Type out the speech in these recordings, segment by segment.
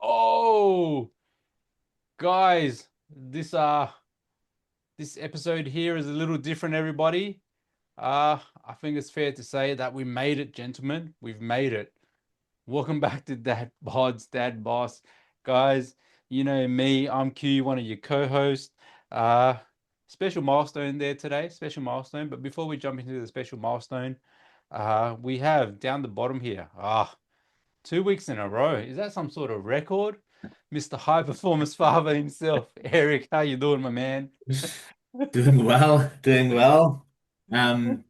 Oh, guys, this episode here is a little different, everybody. I think it's fair to say that we made it, gentlemen. We've made it. Welcome back to Dad Bod's Dad Boss. Guys, you know me, I'm Q, one of your co-hosts. Uh, Special milestone there today, special milestone. But before we jump into the special milestone, we have down the bottom here. 2 weeks in a row. Is that some sort of record? Mr. High Performance Father himself. Eric, how you doing, my man? Doing well, doing well. Um,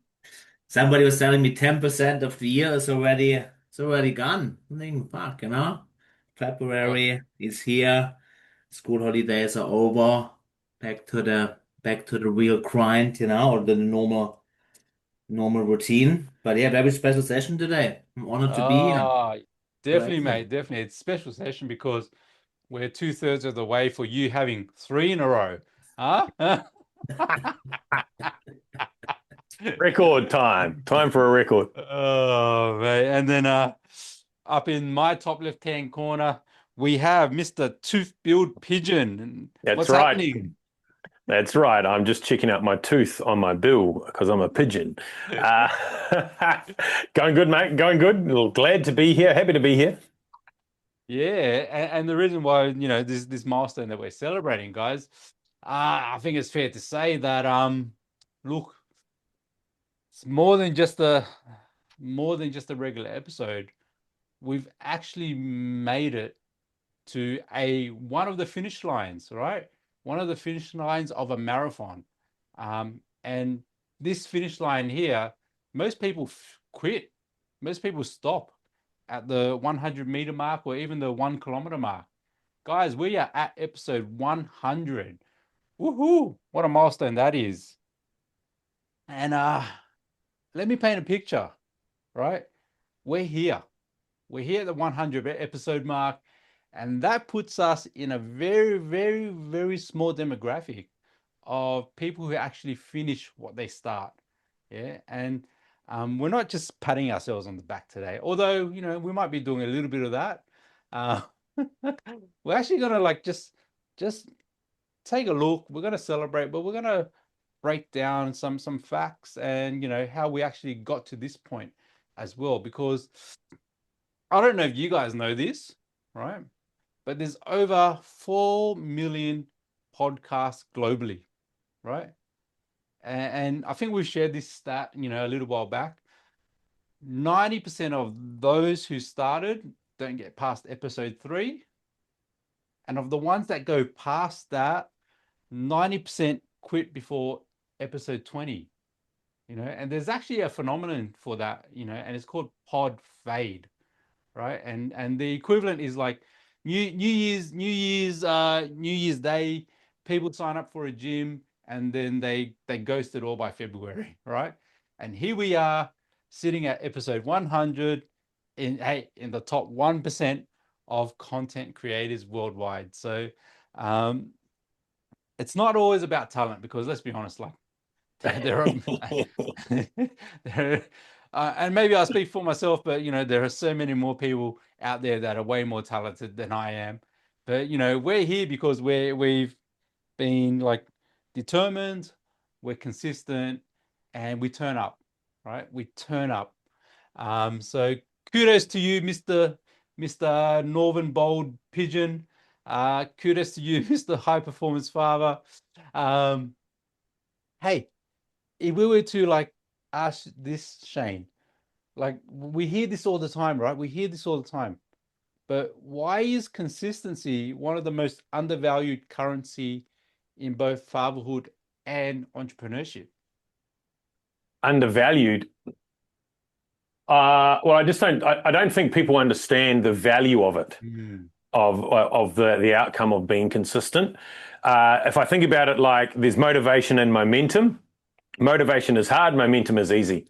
Somebody was telling me 10% of the year is already gone. I think, fuck, Uh, February is here. School holidays are over. Back to the real grind, or the normal routine. But yeah, very special session today. I'm honored to be here. ah, definitely, Delightful. mate. Definitely. It's a special session because we're two-thirds of the way for you having three in a row. Huh? Record time. Time for a record. Oh, mate. And then up in my top left-hand corner, we have Mr. Tooth-Billed Pigeon. That's What's right. happening? That's right. I'm just checking out my tooth on my bill because I'm a pigeon. Uh, Going good, mate. Going good. Well, glad to be here. Happy to be here. Yeah, and the reason why, this milestone that we're celebrating, guys, I think it's fair to say that look, it's more than just a regular episode. We've actually made it to a one of the finish lines, right? One of the finish lines of a marathon. And this finish line here, most people quit. Most people stop at the 100-meter mark or even the 1 kilometer mark. Guys, we are at episode 100. Woohoo! What a milestone that is. And let me paint a picture, right? We're here. We're here at the 100 episode mark, and that puts us in a very, very, very small demographic of people who actually finish what they start. Yeah. And we're not just patting ourselves on the back today, although, we might be doing a little bit of that. Uh, we're actually gonna like just take a look. We're gonna celebrate, but we're gonna break down some facts and how we actually got to this point as well. Because I don't know if you guys know this, right? But there's over 4 million podcasts globally, right? And I think we shared this stat, a little while back. 90% of those who started don't get past episode 3. And of the ones that go past that, 90% quit before episode 20. And there's actually a phenomenon for that, and it's called pod fade, right? And the equivalent is like New Year's Day, people sign up for a gym and then they ghost it all by February, right? And here we are sitting at episode 100 in the top 1% of content creators worldwide. So it's not always about talent, because let's be honest, like there are there and maybe I speak for myself, but there are so many more people out there that are way more talented than I am. But we're here because we've been like determined, we're consistent, and we turn up, right? We turn up. So kudos to you, Mr. Northern Bold Pigeon. Kudos to you, Mr. High Performance Father. Um, hey, if we were to like ask this, Shane, like we hear this all the time, right? We hear this all the time. But why is consistency one of the most undervalued currency in both fatherhood and entrepreneurship? Undervalued. Well, I just don't. I don't think people understand the value of it, Mm. of the outcome of being consistent. If I think about it, like there's motivation and momentum. Motivation is hard. Momentum is easy.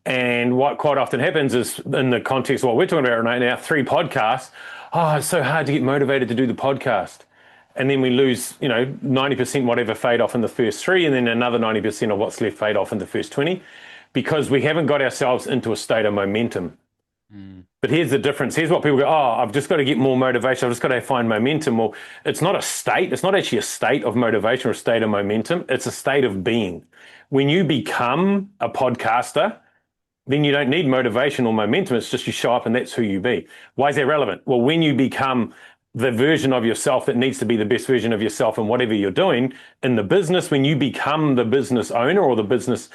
And what quite often happens is, in the context of what we're talking about right now, 3 podcasts. Oh, it's so hard to get motivated to do the podcast. And then we lose, 90% whatever fade off in the first 3, and then another 90% of what's left fade off in the first 20, because we haven't got ourselves into a state of momentum. Mm. But here's the difference. Here's what people go, oh, I've just got to get more motivation. I've just got to find momentum. Well, it's not a state. It's not actually a state of motivation or a state of momentum. It's a state of being. When you become a podcaster, then you don't need motivation or momentum. It's just you show up and that's who you be. Why is that relevant? Well, when you become the version of yourself that needs to be the best version of yourself in whatever you're doing in the business, when you become the business owner or the business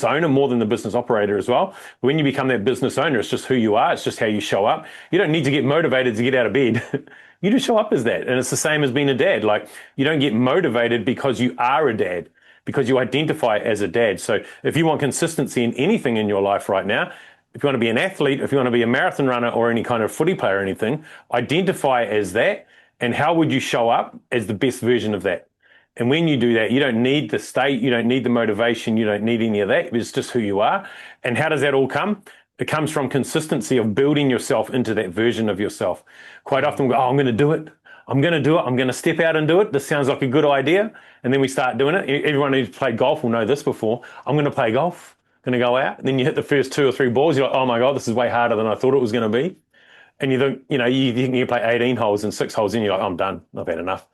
owner more than the business operator as well, when you become that business owner, it's just who you are. It's just how you show up. You don't need to get motivated to get out of bed. You just show up as that. And it's the same as being a dad. Like, you don't get motivated because you are a dad, because you identify as a dad. So if you want consistency in anything in your life right now, if you want to be an athlete, if you want to be a marathon runner or any kind of footy player or anything, identify as that. And how would you show up as the best version of that? And when you do that, you don't need the state, you don't need the motivation, you don't need any of that. It's just who you are. And how does that all come? It comes from consistency of building yourself into that version of yourself. Quite often we go, oh, I'm going to do it. I'm going to do it. I'm going to step out and do it. This sounds like a good idea. And then we start doing it. Everyone who's played golf will know this before. I'm going to play golf. Going to go out. And then you hit the first 2 or 3 balls. You're like, oh my God, this is way harder than I thought it was going to be. And you think, you think you play 18 holes and 6 holes in, you're like, I'm done. I've had enough.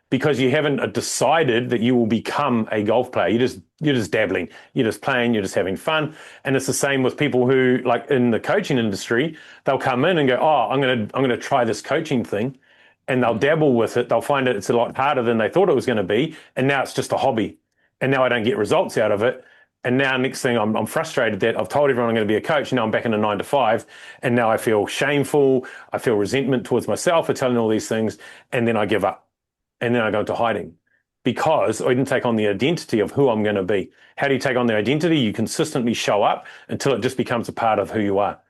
Because you haven't decided that you will become a golf player. You're just dabbling. You're just playing. You're just having fun. And it's the same with people who, like in the coaching industry, they'll come in and go, oh, I'm going to try this coaching thing. And they'll dabble with it. They'll find it's a lot harder than they thought it was going to be. And now it's just a hobby. And now I don't get results out of it. And now next thing I'm frustrated that I've told everyone I'm going to be a coach. Now I'm back in a 9 to 5. And now I feel shameful. I feel resentment towards myself for telling all these things. And then I give up. And then I go into hiding because I didn't take on the identity of who I'm going to be. How do you take on the identity? You consistently show up until it just becomes a part of who you are.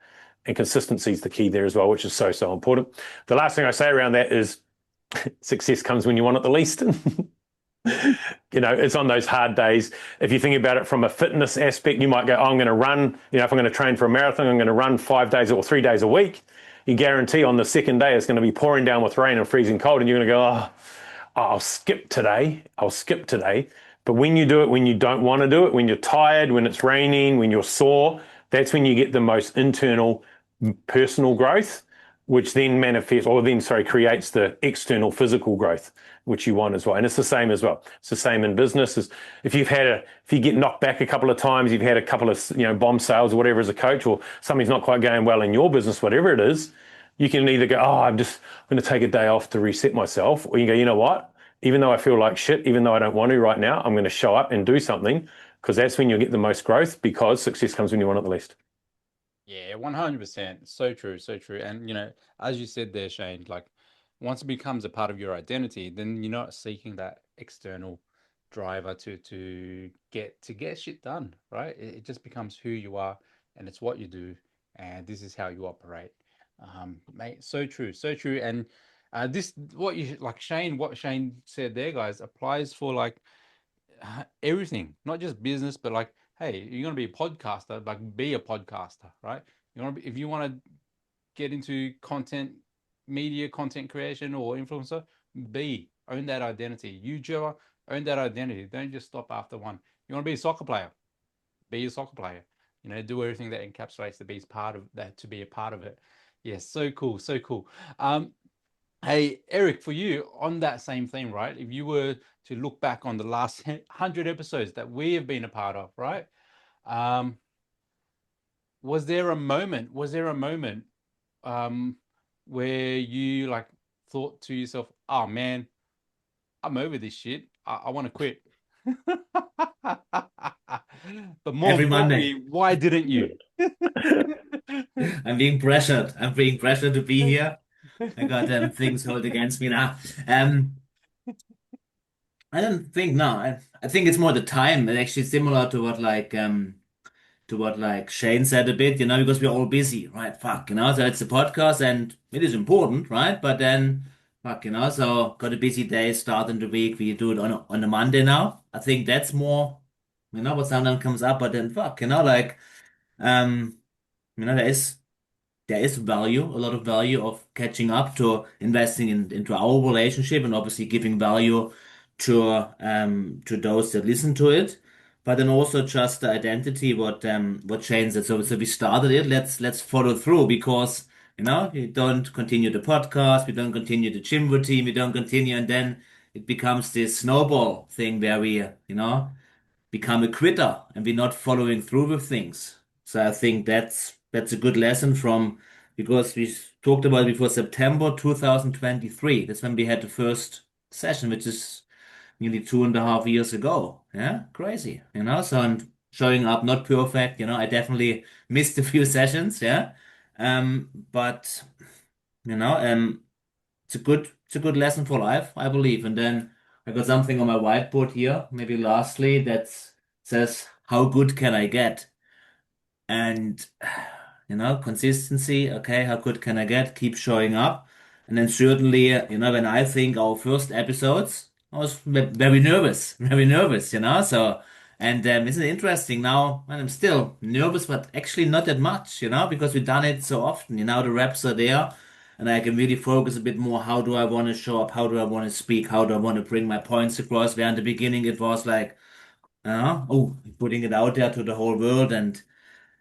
And consistency is the key there as well, which is so, so important. The last thing I say around that is success comes when you want it the least. It's on those hard days. If you think about it from a fitness aspect, you might go, oh, I'm going to run, if I'm going to train for a marathon, I'm going to run 5 days or 3 days a week. You guarantee on the second day, it's going to be pouring down with rain and freezing cold. And you're going to go, oh, I'll skip today. But when you do it, when you don't want to do it, when you're tired, when it's raining, when you're sore, that's when you get the most internal personal growth, which then creates the external physical growth, which you want as well. And it's the same as well. It's the same in business. As if you get knocked back a couple of times, you've had a couple of, bomb sales or whatever as a coach, or something's not quite going well in your business, whatever it is, you can either go, oh, I'm going to take a day off to reset myself. Or you go, you know what? Even though I feel like shit, even though I don't want to right now, I'm going to show up and do something, because that's when you'll get the most growth, because success comes when you want it the least. Yeah, 100%. So true, so true. And, as you said there, Shane, like once it becomes a part of your identity, then you're not seeking that external driver to get shit done, right? It just becomes who you are, and it's what you do, and this is how you operate. Mate, so true, so true. And this what Shane said there, guys, applies for like everything, not just business, but like, hey, you're gonna be a podcaster, like be a podcaster, right? If you want to get into media content creation or influencer, own that identity. YouTuber, own that identity. Don't just stop after one. You want to be a soccer player, be a soccer player. Do everything that encapsulates to be part of that, to be a part of it. Yes, so cool, so cool. Hey, Eric, for you on that same thing, right? If you were to look back on the last 100 episodes that we have been a part of, right? Was there a moment where you like thought to yourself, oh man, I'm over this shit. I want to quit. But more Every importantly, Monday. why didn't you? I'm being pressured. I'm being pressured to be here. I got things held against me now. I don't think no. I think it's more the time. It's actually similar to what like Shane said a bit, because we're all busy, right? Fuck, so it's a podcast and it is important, right? But then fuck, so got a busy day starting the week. We do it on a Monday now. I think that's more, what sometimes comes up, but then fuck, um, there is value, a lot of value of catching up to investing into our relationship and obviously giving value to those that listen to it. but then also just the identity, what changed it. So we started it. Let's follow through because we don't continue the podcast, we don't continue the gym routine, we don't continue, and then it becomes this snowball thing where we become a quitter and we're not following through with things. So I think that's a good lesson from because we talked about it before September 2023. That's when we had the first session, which is nearly 2.5 years ago. Yeah, crazy, So and showing up not perfect, I definitely missed a few sessions. Yeah, but you know, um, it's a good lesson for life, I believe. And then I got something on my whiteboard here, maybe lastly, that says, "How good can I get?" And consistency. Okay, how good can I get? Keep showing up. And then certainly, when I think our first episodes, I was very nervous, very nervous. So, and isn't it interesting now? And I'm still nervous, but actually not that much, because we've done it so often. The reps are there, and I can really focus a bit more. How do I want to show up? How do I want to speak? How do I want to bring my points across? Where in the beginning it was like, oh, putting it out there to the whole world and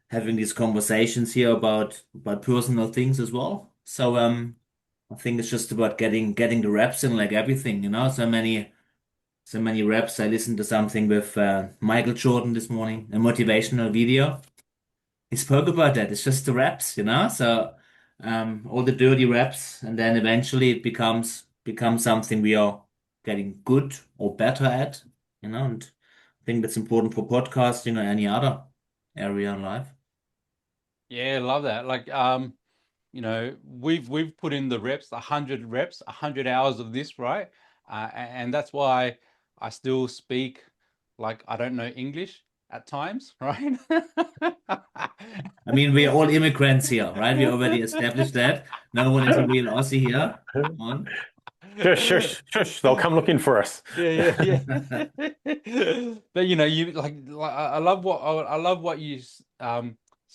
having these conversations here about personal things as well. So I think it's just about getting the reps in like everything, so many reps. I listened to something with Michael Jordan this morning, a motivational video. He spoke about that. It's just the reps. So all the dirty reps, and then eventually it becomes something we are getting good or better at. And I think that's important for podcasting or any other area in life. Yeah, love that. Like, we've put in the reps, 100 reps, 100 hours of this, right? And that's why I still speak like I don't know English at times, right? I mean, we're all immigrants here, right? We already established that. No one is a real Aussie here. Come on. Shush, shush, shush. They'll come looking for us. Yeah, yeah, yeah. But you like I love what you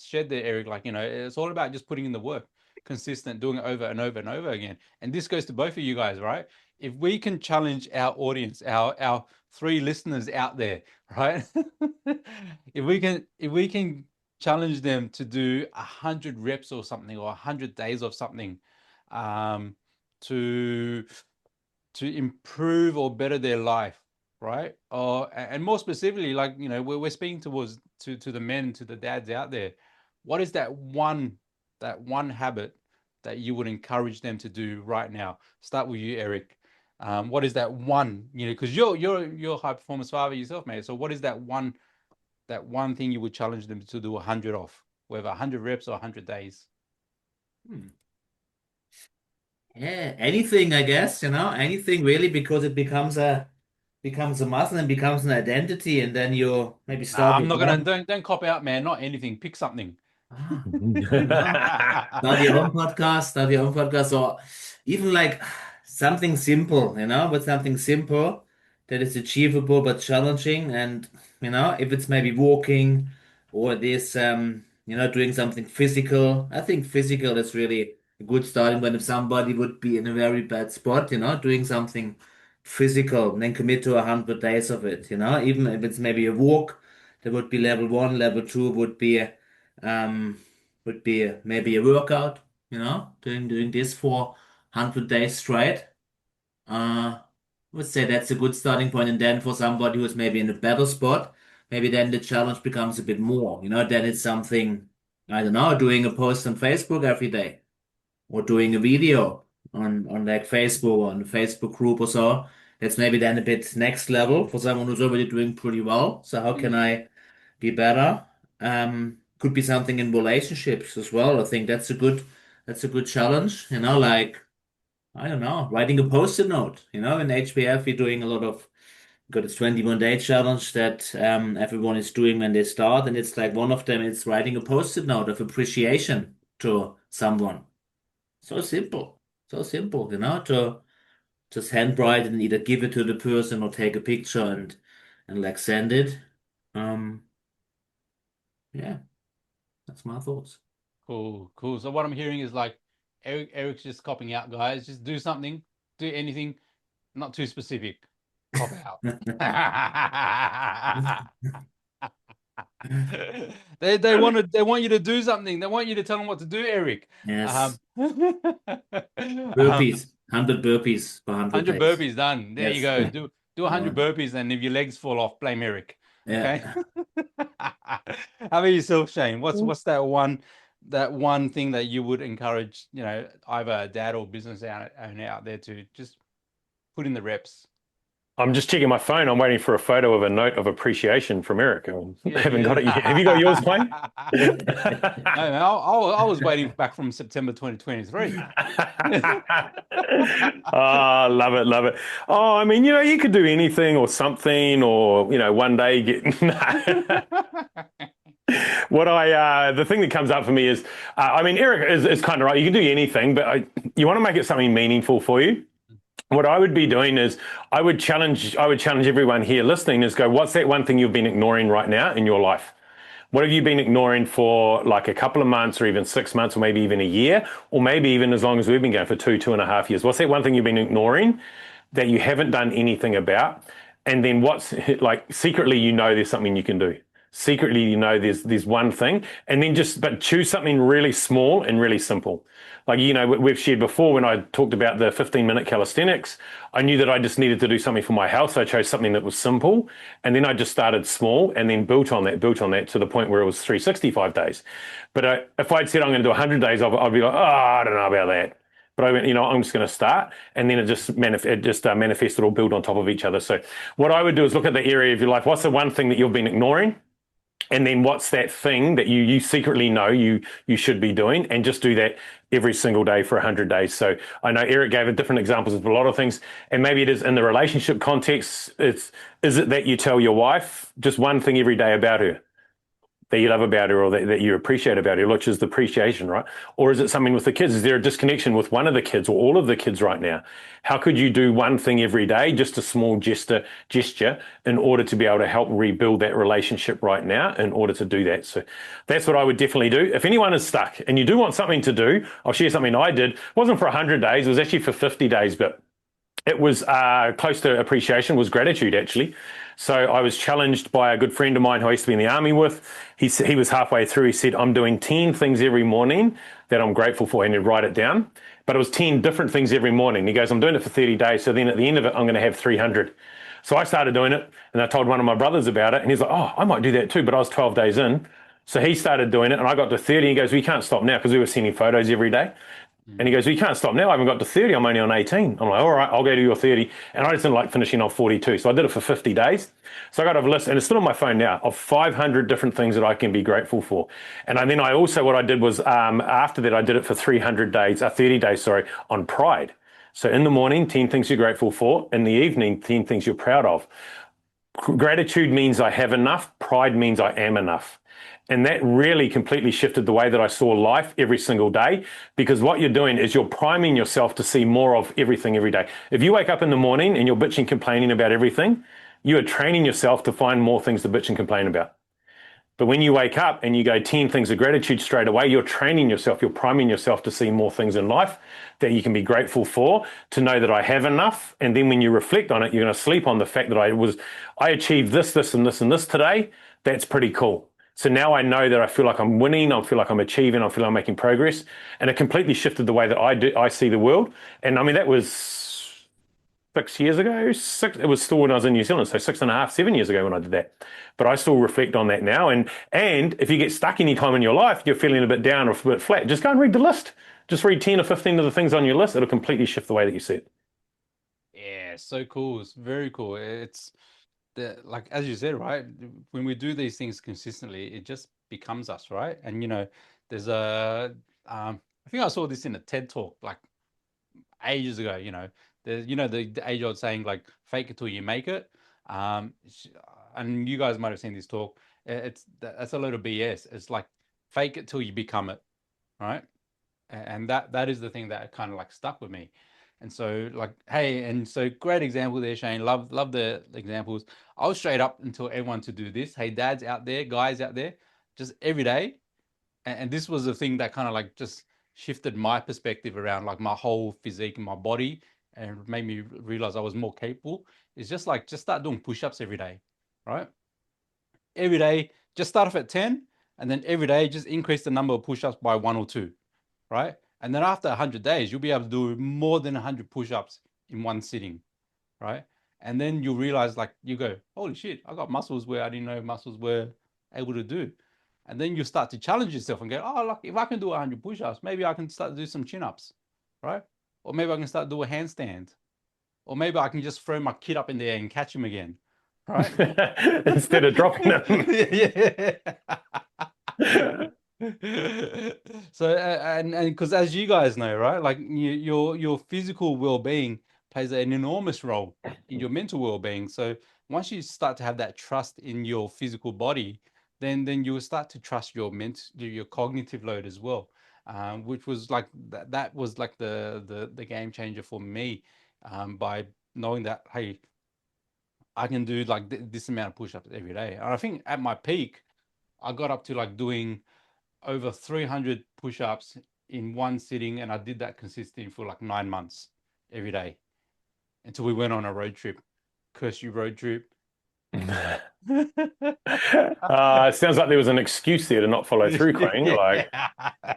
shared there, Eric. Like, it's all about just putting in the work, consistent, doing it over and over and over again. And this goes to both of you guys, right? If we can challenge our audience, our three listeners out there, right? If we can challenge them to do 100 reps or something, or 100 days of something, um, to improve or better their life, right? Or and more specifically, like, we're speaking to the men, to the dads out there. What is that one habit that you would encourage them to do right now? Start with you, Eric. What is that one? Because you're a high performance father yourself, mate. So what is that one thing you would challenge them to do 100 of, whether 100 reps or 100 days? Hmm. Yeah, anything, I guess, anything really, because it becomes a muscle and becomes an identity, and then you maybe Nah, start I'm with not gonna. one. Don't cop out, man. Not anything. Pick something. I don't know. Start your own podcast, or even like something simple, but something simple that is achievable but challenging. And if it's maybe walking or this, doing something physical. I think physical is really a good starting point if somebody would be in a very bad spot, doing something physical and then commit to 100 days of it, even if it's maybe a walk, that would be level one. Level two um would be maybe a workout, doing this for 100 days straight. I would say that's a good starting point. And then for somebody who's maybe in a better spot, maybe then the challenge becomes a bit more, then it's something, I don't know, doing a post on Facebook every day or doing a video on like Facebook or on the Facebook group or so. That's maybe then a bit next level for someone who's already doing pretty well. So how can I be better? Could be something in relationships as well. I think that's a good challenge, like I don't know, writing a post-it note. In HBF we're doing a lot of got this 21-day challenge that everyone is doing when they start, and it's like one of them is writing a post-it note of appreciation to someone. So simple, so simple, to just handwrite and either give it to the person or take a picture and like send it. Um, yeah, that's my thoughts. Cool, cool. So what I'm hearing is like Eric's just copping out, guys. Just do something, do anything, not too specific. Cop out. They want you to do something. They want you to tell them what to do, Eric. Yes. Um, Burpees. 100 burpees for 100 100 days. burpees done. There you Yes. go. Do 100 Yeah. burpees, and if your legs fall off, blame Eric. Okay. Yeah. How about yourself, Shane? What's that one thing that you would encourage, either a dad or business owner out there to just put in the reps? I'm just checking my phone. I'm waiting for a photo of a note of appreciation from Eric. I haven't got it yet. Have you got yours, Wayne? No, man, I was waiting back from September 2023. Oh, love it, love it. Oh, I mean, you could do anything or something, or one day get. The thing that comes up for me is, I mean, Eric is kind of right. You can do anything, but you want to make it something meaningful for you. What I would be doing is I would challenge everyone here listening is go, what's that one thing you've been ignoring right now in your life? What have you been ignoring for like a couple of months or even 6 months or maybe even a year or maybe even as long as we've been going for 2.5 years? What's that one thing you've been ignoring that you haven't done anything about? And then what's like secretly, there's something you can do. Secretly, there's one thing, and then but choose something really small and really simple. Like, we've shared before when I talked about the 15-minute calisthenics, I knew that I just needed to do something for my health. So I chose something that was simple. And then I just started small and then built on that to the point where it was 365 days. But if I'd said I'm going to do 100 days, I'd be like, oh, I don't know about that. But I went, I'm just going to start, and then it just manifested or build on top of each other. So what I would do is look at the area of your life. What's the one thing that you've been ignoring? And then what's that thing that you secretly know you should be doing, and just do that every single day for 100 days. So I know Eric gave different examples of a lot of things, and maybe it is in the relationship context. Is it that you tell your wife just one thing every day about her that you love about her, or that you appreciate about her, which is the appreciation, right? Or is it something with the kids? Is there a disconnection with one of the kids or all of the kids right now? How could you do one thing every day, just a small gesture, in order to be able to help rebuild that relationship right now in order to do that? So that's what I would definitely do. If anyone is stuck and you do want something to do, I'll share something I did. It wasn't for 100 days. It was actually for 50 days, but it was close to appreciation, was gratitude, actually. So I was challenged by a good friend of mine who I used to be in the army with. He was halfway through. He said, I'm doing 10 things every morning that I'm grateful for, and he'd write it down. But it was 10 different things every morning. He goes, I'm doing it for 30 days. So then at the end of it, I'm going to have 300. So I started doing it, and I told one of my brothers about it. And he's like, oh, I might do that too. But I was 12 days in. So he started doing it, and I got to 30. He goes, we can't stop now, because we were sending photos every day. And he goes, well, you can't stop now. I haven't got to 30. I'm only on 18. I'm like, all right, I'll go to your 30. And I just didn't like finishing on 42. So I did it for 50 days. So I got a list, and it's still on my phone now, of 500 different things that I can be grateful for. And then what I did was, after that, I did it for 30 days, on pride. So in the morning, 10 things you're grateful for. In the evening, 10 things you're proud of. Gratitude means I have enough. Pride means I am enough. And that really completely shifted the way that I saw life every single day, because what you're doing is you're priming yourself to see more of everything every day. If you wake up in the morning and you're bitching, complaining about everything, you are training yourself to find more things to bitch and complain about. But when you wake up and you go 10 things of gratitude straight away, you're training yourself, you're priming yourself to see more things in life that you can be grateful for, to know that I have enough. And then when you reflect on it, you're going to sleep on the fact that I achieved this, this, and this, and this today. That's pretty cool. So now I know that I feel like I'm winning, I feel like I'm achieving, I feel like I'm making progress. And it completely shifted the way that I see the world. And I mean, that was 6 years ago. It was still when I was in New Zealand, so 6.5, 7 years ago when I did that. But I still reflect on that now. And if you get stuck any time in your life, you're feeling a bit down or a bit flat, just go and read the list. Just read 10 or 15 of the things on your list. It'll completely shift the way that you see it. Yeah, so cool. It's very cool. It's like, as you said, right? When we do these things consistently, it just becomes us, right? And there's I think I saw this in a TED talk like ages ago. There's the age old saying, like, fake it till you make it. And you guys might have seen this talk. That's a load of BS. It's like, fake it till you become it, right? And that is the thing that kind of like stuck with me. And so, like, hey, and so great example there, Shane. Love the examples. I was straight up and tell everyone to do this. Hey, dads out there, guys out there, just every day. And this was the thing that kind of like just shifted my perspective around like my whole physique and my body, and made me realize I was more capable. It's just start doing push-ups every day, right? Every day, just start off at 10, and then every day just increase the number of push-ups by 1 or 2, right? And then after 100 days, you'll be able to do more than 100 push-ups in one sitting, right? And then you'll realize, like, you go, holy shit, I got muscles where I didn't know muscles were able to do. And then you start to challenge yourself and go, oh, look, if I can do 100 push-ups, maybe I can start to do some chin-ups, right? Or maybe I can start to do a handstand. Or maybe I can just throw my kid up in the air and catch him again, right? Instead of dropping them. Yeah. So and because as you guys know, right, like your physical well-being plays an enormous role in your mental well-being. So once you start to have that trust in your physical body, then you will start to trust your your cognitive load as well, which was like that was like the game changer for me, by knowing that, hey, I can do like this amount of push-ups every day. And I think at my peak, I got up to like doing over 300 push-ups in one sitting, and I did that consistently for like 9 months every day until we went on a road trip. Curse you, road trip. Sounds like there was an excuse there to not follow through, Quang. Like,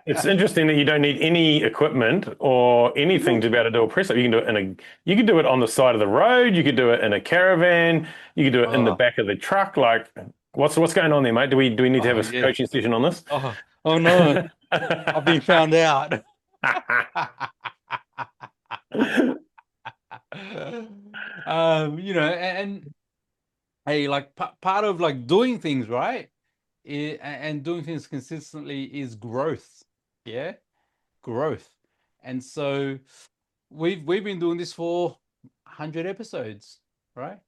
it's interesting that you don't need any equipment or anything to be able to do a press up. You can do it you can do it on the side of the road. You could do it in a caravan. You could do it in the back of the truck. Like, what's going on there, mate? Do we need to have a coaching session on this? Oh no, I've been found out. And hey, like part of like doing things right, and doing things consistently is growth. Yeah, growth. And so we've been doing this for 100 episodes, right?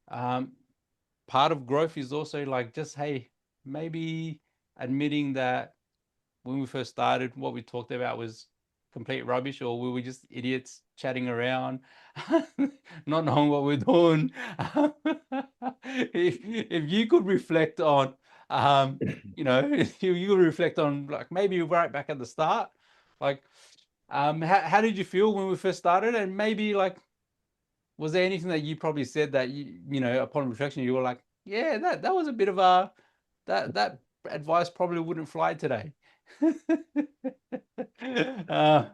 Part of growth is also like just, hey, maybe admitting that when we first started, what we talked about was complete rubbish, or we were just idiots chatting around, not knowing what we're doing. If you could reflect on, if you could reflect on, like, maybe right back at the start, like, how did you feel when we first started? And maybe, like, was there anything that you probably said that upon reflection, you were like, yeah, that was a bit of that advice probably wouldn't fly today.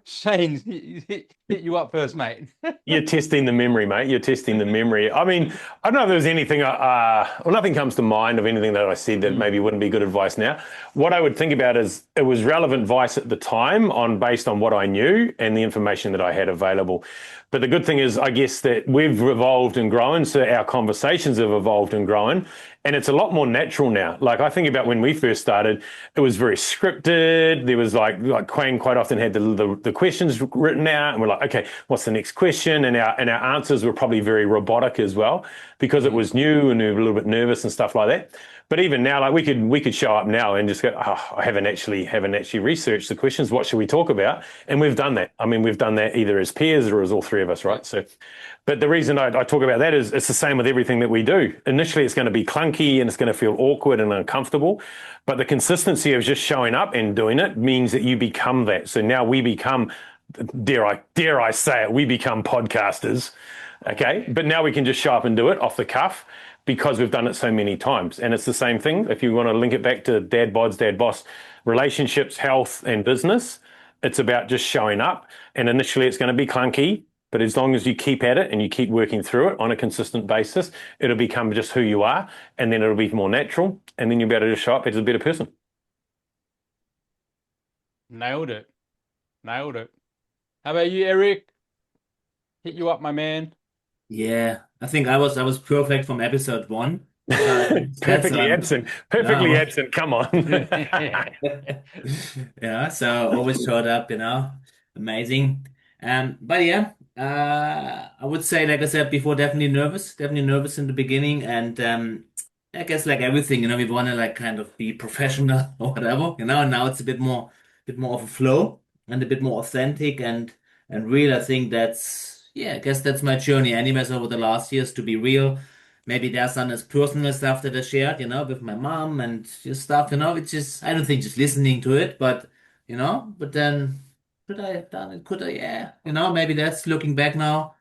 Shane, hit you up first, mate. You're testing the memory, mate. You're testing the memory. I mean, I don't know if there's anything, nothing comes to mind of anything that I said that maybe wouldn't be good advice now. What I would think about is it was relevant advice at the time based on what I knew and the information that I had available. But the good thing is, I guess, that we've evolved and grown, so our conversations have evolved and grown, and it's a lot more natural now. Like, I think about when we first started, it was very scripted. There was like Quang quite often had the questions written out, and we're like, okay, what's the next question? And our answers were probably very robotic as well, because it was new and we were a little bit nervous and stuff like that. But even now, like, we could show up now and just go, I haven't actually researched the questions. What should we talk about? And we've done that. I mean, we've done that either as peers or as all three of us, right? So, but the reason I talk about that is it's the same with everything that we do. Initially, it's going to be clunky and it's going to feel awkward and uncomfortable. But the consistency of just showing up and doing it means that you become that. So now we become, dare I say it, we become podcasters. Okay. But now we can just show up and do it off the cuff, because we've done it so many times. And it's the same thing. If you want to link it back to dad bods, dad boss, relationships, health, and business, it's about just showing up. And initially it's going to be clunky, but as long as you keep at it and you keep working through it on a consistent basis, it'll become just who you are. And then it'll be more natural. And then you'll be able to just show up as a better person. Nailed it. How about you, Eric? Hit you up, my man. Yeah, I think I was perfect from episode 1. Perfectly absent. Perfectly absent. Come on. Yeah, so always showed up, amazing. But yeah, I would say, like I said before, definitely nervous in the beginning, and I guess like everything, we want to like kind of be professional or whatever, and now it's a bit more of a flow and a bit more authentic and real. I think I guess that's my journey anyways over the last years, to be real. Maybe there's some as personal stuff that I shared, with my mom and just stuff, it's just, I don't think just listening to it, but, but then could I have done it? Could I? Yeah. Maybe that's looking back now.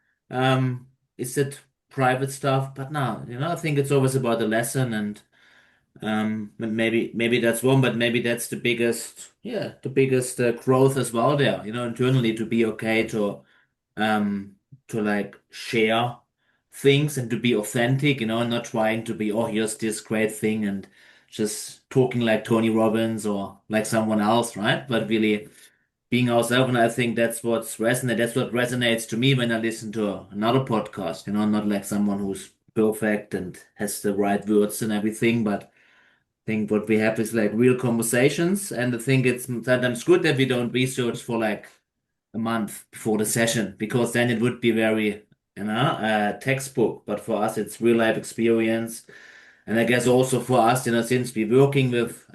Is it private stuff? But no, I think it's always about the lesson, and Maybe that's wrong, but maybe that's the biggest, yeah, the biggest growth as well there, internally to be okay to like share things and to be authentic, and not trying to be, oh, here's this great thing and just talking like Tony Robbins or like someone else, right? But really being ourselves, and I think that's what resonates to me when I listen to another podcast, not like someone who's perfect and has the right words and everything, but think what we have is like real conversations, and I think it's sometimes good that we don't research for like a month before the session because then it would be very, textbook. But for us, it's real life experience, and I guess also for us, since we're working with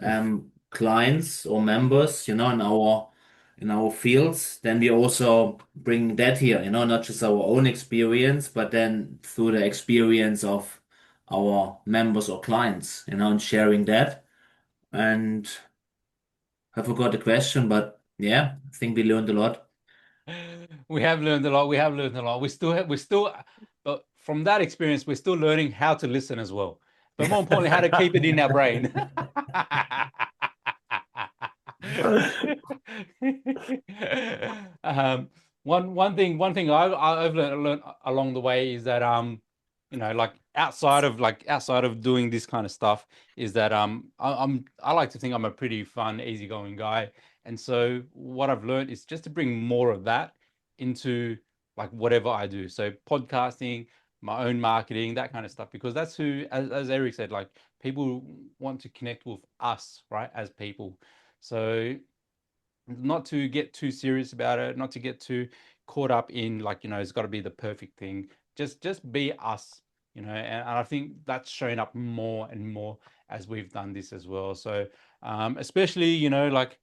clients or members, in our fields, then we also bring that here, not just our own experience, but then through the experience of our members or clients, and sharing that. And I forgot the question, but yeah, I think we learned a lot. We have learned a lot. We have learned a lot. But from that experience, we're still learning how to listen as well. But more importantly, how to keep it in our brain. One thing I've learned along the way is that like outside of doing this kind of stuff is that I like to think I'm a pretty fun, easygoing guy. And so what I've learned is just to bring more of that into like whatever I do. So podcasting, my own marketing, that kind of stuff, because that's who, as Eric said, like people want to connect with us, right, as people. So not to get too serious about it, not to get too caught up in like, it's got to be the perfect thing. Just be us, and I think that's shown up more and more as we've done this as well. So especially, like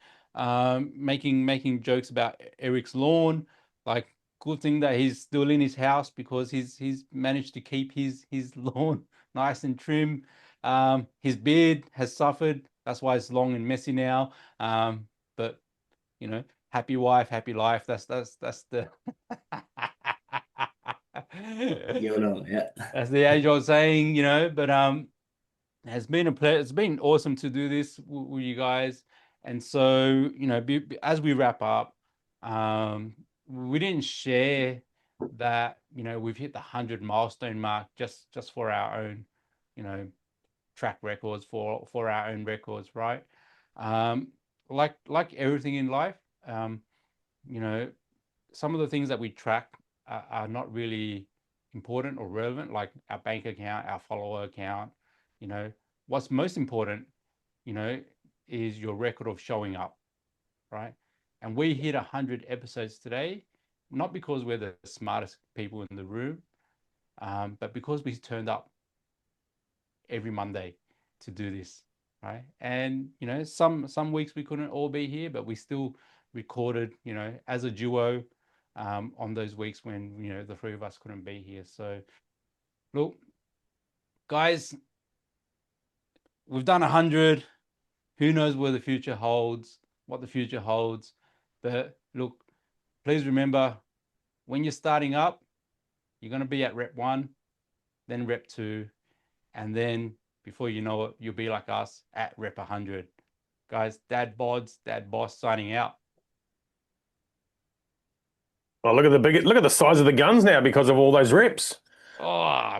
making jokes about Eric's lawn, like good thing that he's still in his house because he's managed to keep his lawn nice and trim. His beard has suffered, that's why it's long and messy now. But happy wife, happy life. That's the YOLO, yeah. that's the age-old saying, But it's been a pleasure. It's been awesome to do this with you guys. And so, as we wrap up, we didn't share that we've hit the 100 milestone mark just for our own, track records, for our own records, right? Um, like everything in life, you know, some of the things that we track are not really important or relevant, like our bank account, our follower account. What's most important, you know, is your record of showing up, right? And we hit 100 episodes today, not because we're the smartest people in the room, but because we turned up every Monday to do this, right? And some weeks we couldn't all be here, but we still recorded, as a duo, on those weeks when the three of us couldn't be here. So, look, guys, we've done 100. Who knows where the future holds, what the future holds? But look, please remember, when you're starting up, you're going to be at rep 1, then rep 2, and then before you know it, you'll be like us at rep 100. Guys, Dad Boss signing out. Oh, look at the size of the guns now because of all those reps. Oh,